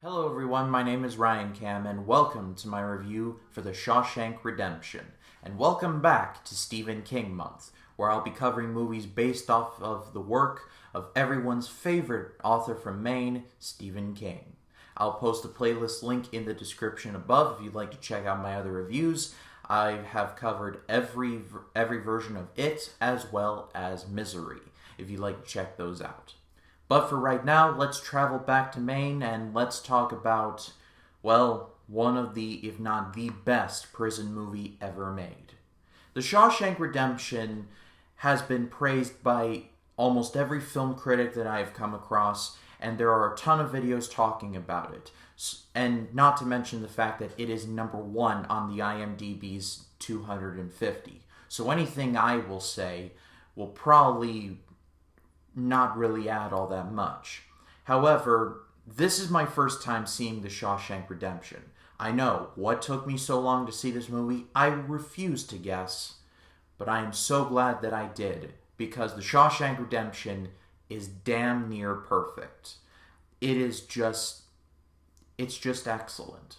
Hello everyone, my name is Ryan Cam, and welcome to my review for The Shawshank Redemption. And welcome back to Stephen King Month, where I'll be covering movies based off of the work of everyone's favorite author from Maine, Stephen King. I'll post a playlist link in the description above if you'd like to check out my other reviews. I have covered every version of It, as well as Misery, if you'd like to check those out. But for right now, let's travel back to Maine and let's talk about, well, one of the, if not the best prison movie ever made. The Shawshank Redemption has been praised by almost every film critic that I have come across, and there are a ton of videos talking about it. And not to mention the fact that it is number one on the IMDb's 250. So anything I will say will probably not really add all that much. However, this is my first time seeing The Shawshank Redemption. I know, what took me so long to see this movie? I refuse to guess, but I am so glad that I did, because The Shawshank Redemption is damn near perfect. It's just excellent.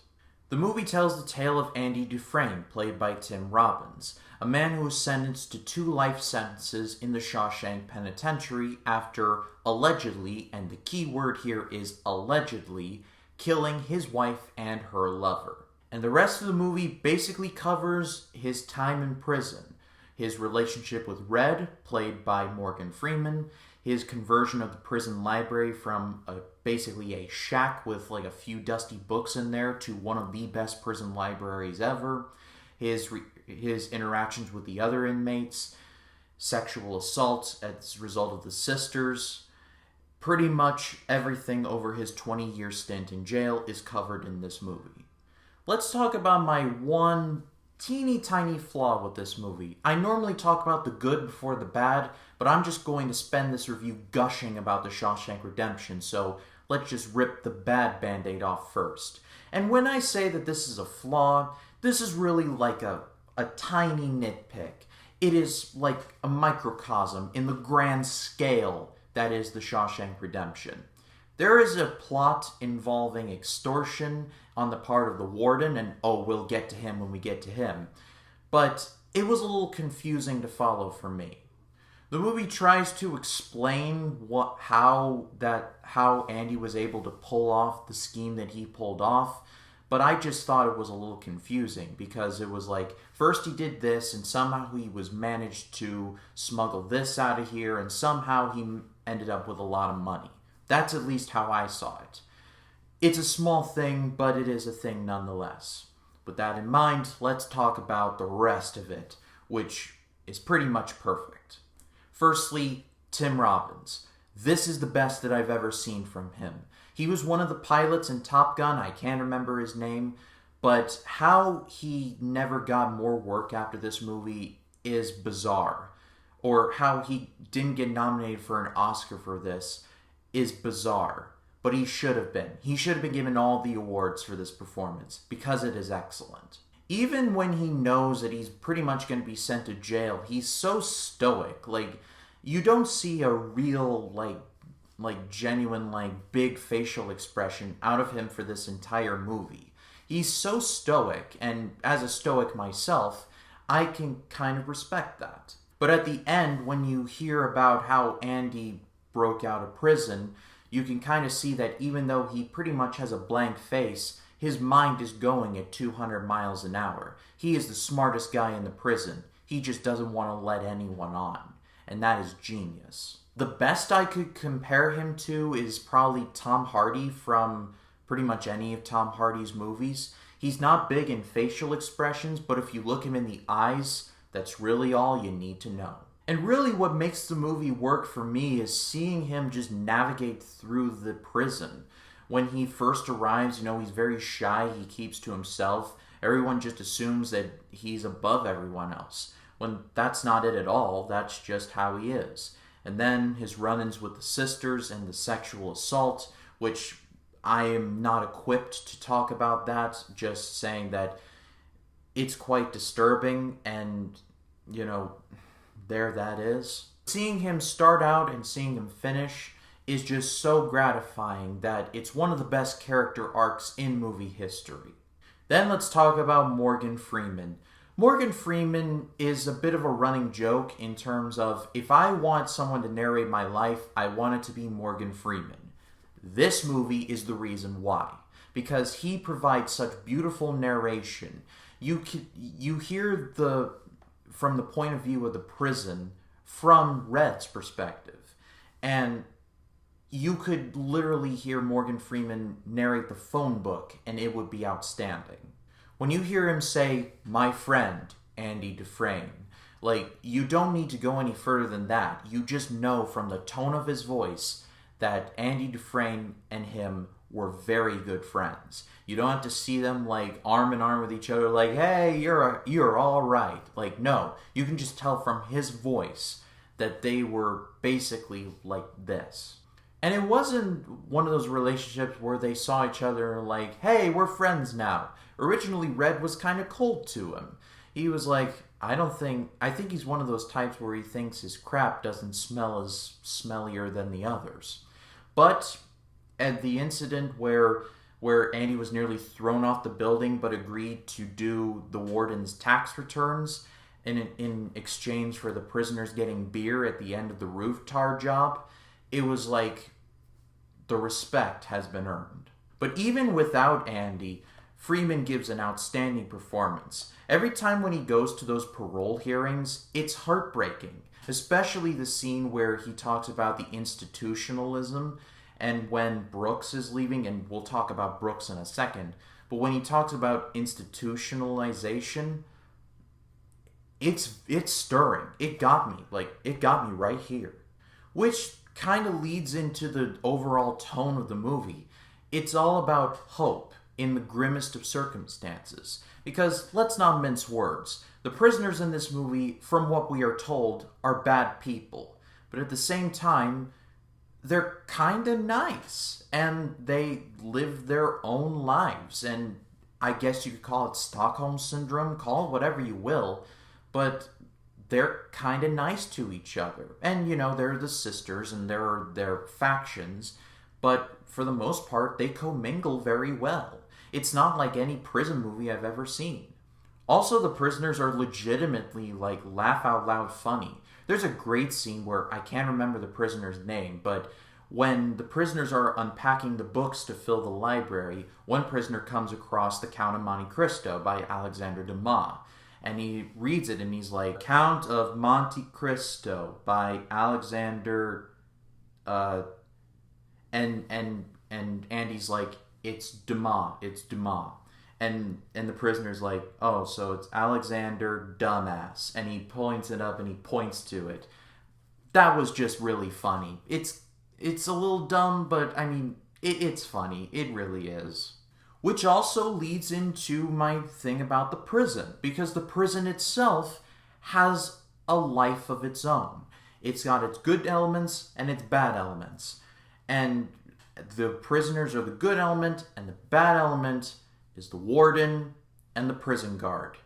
The movie tells the tale of Andy Dufresne, played by Tim Robbins, a man who was sentenced to 2 life sentences in the Shawshank Penitentiary after allegedly, and the key word here is allegedly, killing his wife and her lover. And the rest of the movie basically covers his time in prison, his relationship with Red, played by Morgan Freeman, his conversion of the prison library from basically a shack with like a few dusty books in there to one of the best prison libraries ever, his interactions with the other inmates, sexual assault as a result of the sisters. Pretty much everything over his 20-year stint in jail is covered in this movie. Let's talk about my one teeny tiny flaw with this movie. I normally talk about the good before the bad, but I'm just going to spend this review gushing about The Shawshank Redemption, so let's just rip the bad band-aid off first. And when I say that this is a flaw, this is really like a tiny nitpick. It is like a microcosm in the grand scale that is The Shawshank Redemption. There is a plot involving extortion on the part of the warden, and we'll get to him when we get to him. But it was a little confusing to follow for me. The movie tries to explain how Andy was able to pull off the scheme that he pulled off, but I just thought it was a little confusing because it was like, first he did this, and somehow he was managed to smuggle this out of here, and somehow he ended up with a lot of money. That's at least how I saw it. It's a small thing, but it is a thing nonetheless. With that in mind, let's talk about the rest of it, which is pretty much perfect. Firstly, Tim Robbins. This is the best that I've ever seen from him. He was one of the pilots in Top Gun, I can't remember his name, but how he never got more work after this movie is bizarre. Or how he didn't get nominated for an Oscar for this is bizarre. But he should have been. He should have been given all the awards for this performance, because it is excellent. Even when he knows that he's pretty much going to be sent to jail, he's so stoic. Like, you don't see a real, genuine, big facial expression out of him for this entire movie. He's so stoic, and as a stoic myself, I can kind of respect that. But at the end, when you hear about how Andy broke out of prison, you can kind of see that even though he pretty much has a blank face, his mind is going at 200 miles an hour. He is the smartest guy in the prison. He just doesn't want to let anyone on. And that is genius. The best I could compare him to is probably Tom Hardy from pretty much any of Tom Hardy's movies. He's not big in facial expressions, but if you look him in the eyes, that's really all you need to know. And really what makes the movie work for me is seeing him just navigate through the prison. When he first arrives, he's very shy, he keeps to himself. Everyone just assumes that he's above everyone else, when that's not it at all, that's just how he is. And then his run-ins with the sisters and the sexual assault, which I am not equipped to talk about that, just saying that it's quite disturbing, and, there that is. Seeing him start out and seeing him finish is just so gratifying that it's one of the best character arcs in movie history. Then let's talk about Morgan Freeman. Morgan Freeman is a bit of a running joke in terms of if I want someone to narrate my life, I want it to be Morgan Freeman. This movie is the reason why. Because he provides such beautiful narration. You hear from the point of view of the prison from Red's perspective. And you could literally hear Morgan Freeman narrate the phone book and it would be outstanding. When you hear him say, "My friend, Andy Dufresne," like, you don't need to go any further than that. You just know from the tone of his voice that Andy Dufresne and him were very good friends. You don't have to see them like arm in arm with each other like, "Hey, you're all right." Like, no, you can just tell from his voice that they were basically like this. And it wasn't one of those relationships where they saw each other like, "Hey, we're friends now." Originally, Red was kind of cold to him. He was like, I think he's one of those types where he thinks his crap doesn't smell as smellier than the others. But at the incident where Andy was nearly thrown off the building but agreed to do the warden's tax returns in exchange for the prisoners getting beer at the end of the roof tar job, it was like the respect has been earned. But even without Andy, Freeman gives an outstanding performance. Every time when he goes to those parole hearings, it's heartbreaking. Especially the scene where he talks about the institutionalism and when Brooks is leaving, and we'll talk about Brooks in a second, but when he talks about institutionalization, it's stirring. It got me right here. Which kind of leads into the overall tone of the movie. It's all about hope in the grimmest of circumstances. Because, let's not mince words, the prisoners in this movie, from what we are told, are bad people. But at the same time, they're kind of nice. And they live their own lives. And I guess you could call it Stockholm Syndrome, call it whatever you will. But they're kind of nice to each other. And, they're the sisters and there are their factions. But for the most part, they commingle very well. It's not like any prison movie I've ever seen. Also, the prisoners are legitimately, laugh out loud funny. There's a great scene where, I can't remember the prisoner's name, but when the prisoners are unpacking the books to fill the library, one prisoner comes across The Count of Monte Cristo by Alexander Dumas. And he reads it and he's like, "Count of Monte Cristo by Alexander," and Andy's like, "It's Dumas, it's Dumas." And the prisoner's like, "Oh, so it's Alexander Dumbass." And he points it up and he points to it. That was just really funny. It's a little dumb, but I mean, it's funny. It really is. Which also leads into my thing about the prison, because the prison itself has a life of its own. It's got its good elements and its bad elements. And the prisoners are the good element, and the bad element is the warden and the prison guard.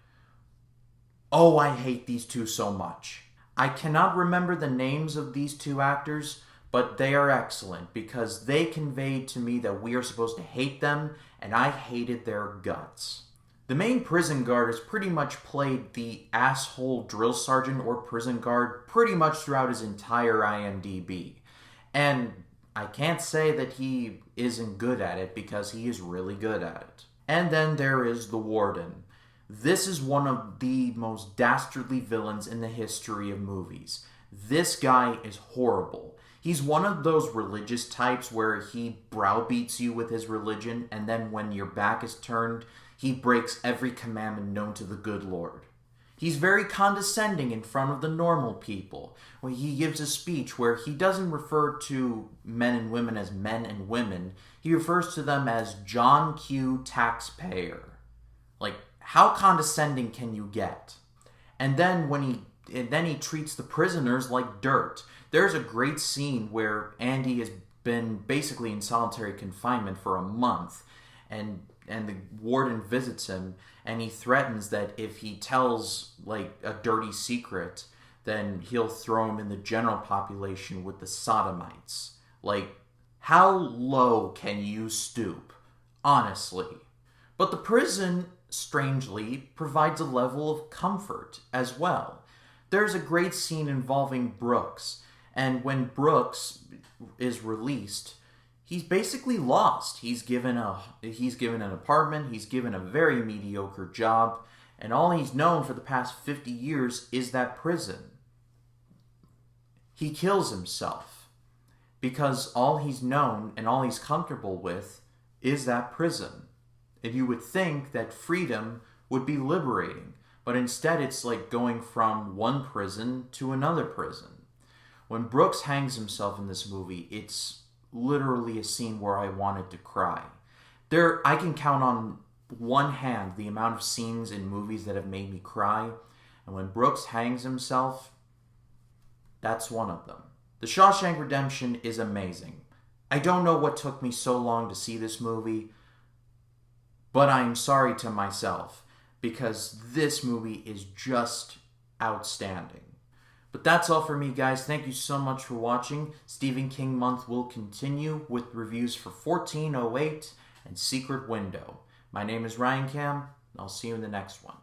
Oh, I hate these two so much. I cannot remember the names of these two actors, but they are excellent because they conveyed to me that we are supposed to hate them, and I hated their guts. The main prison guard has pretty much played the asshole drill sergeant or prison guard pretty much throughout his entire IMDb. And I can't say that he isn't good at it because he is really good at it. And then there is the warden. This is one of the most dastardly villains in the history of movies. This guy is horrible. He's one of those religious types where he browbeats you with his religion, and then when your back is turned, he breaks every commandment known to the good Lord. He's very condescending in front of the normal people. When he gives a speech where he doesn't refer to men and women as men and women, he refers to them as John Q. Taxpayer. Like, how condescending can you get? And then he treats the prisoners like dirt. There's a great scene where Andy has been basically in solitary confinement for a month, and the warden visits him, and he threatens that if he tells, a dirty secret, then he'll throw him in the general population with the sodomites. Like, how low can you stoop? Honestly. But the prison, strangely, provides a level of comfort as well. There's a great scene involving Brooks, and when Brooks is released, he's basically lost. He's given an apartment, he's given a very mediocre job, and all he's known for the past 50 years is that prison. He kills himself because all he's known and all he's comfortable with is that prison. And you would think that freedom would be liberating, but instead it's like going from one prison to another prison. When Brooks hangs himself in this movie, it's literally a scene where I wanted to cry. I can count on one hand the amount of scenes in movies that have made me cry, and when Brooks hangs himself, that's one of them. The Shawshank Redemption is amazing. I don't know what took me so long to see this movie, but I'm sorry to myself, because this movie is just outstanding. But that's all for me, guys. Thank you so much for watching. Stephen King Month will continue with reviews for 1408 and Secret Window. My name is Ryan Cam, and I'll see you in the next one.